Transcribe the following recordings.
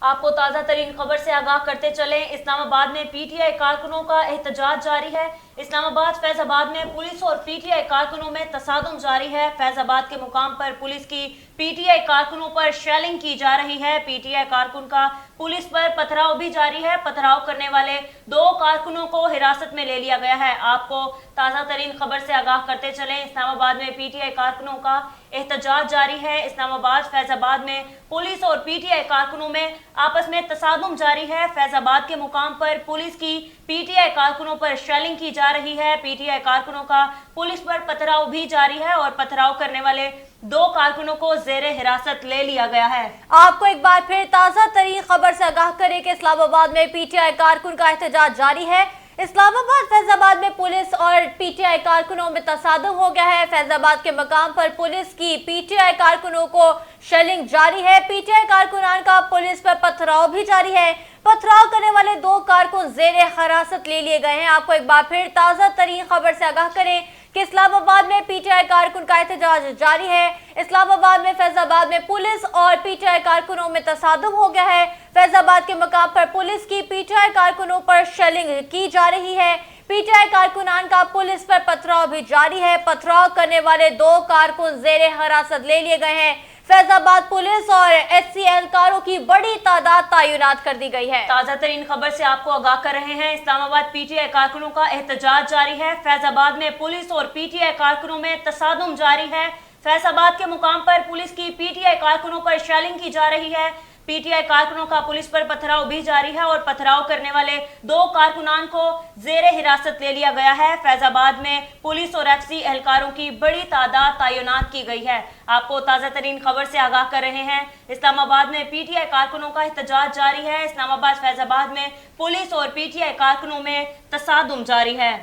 आपको ताज़ा तरीन खबर से आगाह करते चलें। इस्लामाबाद में पीटीआई कारकुनों का एहतजाज जारी है। इस्लामाबाद फैजाबाद में पुलिस और पीटीआई कारकुनों में तसादुम जारी है। फैजाबाद के मुकाम पर पुलिस की पीटीआई कारकुनों पर शेलिंग की जा रही है। पीटीआई कारकुन का पुलिस पर पथराव भी जारी है। पथराव करने वाले 2 कारकुनों को हिरासत में ले लिया गया है। आपको ताज़ा तरीन खबर से आगाह करते चलें। इस्लामाबाद में पीटीआई कारकुनों का एहतजाज जारी है। इस्लामाबाद फैजाबाद में पुलिस और पीटीआई कारकुनों में आपस में तसादुम जारी है। फैजाबाद के मुकाम पर पुलिस की पीटीआई कारकुनों पर शेलिंग की जा रही है। पीटीआई कारकुनों का पुलिस पर पथराव भी जारी है और पथराव करने वाले 2 कारकुनों को जेरे हिरासत ले लिया गया है। आपको एक बार फिर ताज़ा तरीन खबर से आगाह करें कि इस्लामाबाद में पीटीआई कारकुन का एहतजाज जारी है। इस्लामाबाद फैजाबाद में पुलिस और पीटीआई कारकुनों में तसादुम हो गया है। फैजाबाद के मकाम पर पुलिस की पीटीआई कारकुनों को शेलिंग जारी है। पीटीआई कारकुनान का पुलिस पर पथराव भी जारी है। पथराव करने वाले 2 कारकुन जेरे हिरासत ले लिए गए हैं। आपको एक बार फिर ताज़ा तरीन खबर से आगाह करें कि इस्लामाबाद में पीटीआई कारकुन का एहतजाज जारी है। इस्लामाबाद में फैजाबाद में पुलिस और पीटीआई कारकुनों में तसादुम हो गया है। फैजाबाद के मकाम पर पुलिस की पीटीआई कारकुनों पर शेलिंग की जा रही है। पीटीआई कारकुनान का पुलिस पर पथराव भी जारी है। पथराव करने वाले 2 कारकुन जेरे हिरासत ले लिए गए हैं। फैजाबाद पुलिस और एससी एहलकारों की बड़ी तादाद तैनात कर दी गई है। ताज़ा तरीन खबर से आपको आगाह कर रहे हैं। इस्लामाबाद पीटीआई कारकुनों का एहतजाज जारी है। फैजाबाद में पुलिस और पीटीआई कारकुनों में तसादुम जारी है। फैजाबाद के मुकाम पर पुलिस की पीटीआई कारकुनों पर शेलिंग की जा रही है। पीटीआई कारकुनों का पुलिस पर पथराव भी जारी है और पथराव करने वाले 2 कारकुनान को जेरे हिरासत ले लिया गया है। फैजाबाद में पुलिस और एफसी एहलकारों की बड़ी तादाद तैनात की गई है। आपको ताज़ा तरीन खबर से आगाह कर रहे हैं। इस्लामाबाद में पीटीआई कारकुनों का एहतजाज जारी है। इस्लामाबाद फैजाबाद में पुलिस और पीटीआई कारकुनों में तसादुम जारी है।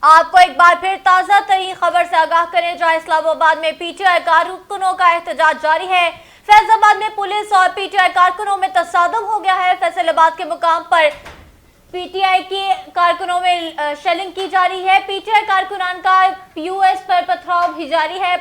आपको एक बार फिर ताज़ा तरीन खबर से आगाह करें, जहां इस्लामाबाद में पीटीआई कारकुनों का एहतजाज जारी है। फैजाबाद में पुलिस और पीटीआई कारकुनों में तसादुम हो गया है। फैसलाबाद के मुकाम पर पीटीआई के कारकुनों में शेलिंग की जा रही है। पीटीआई कारकुनान का यूएस पर पथराव भी जारी है।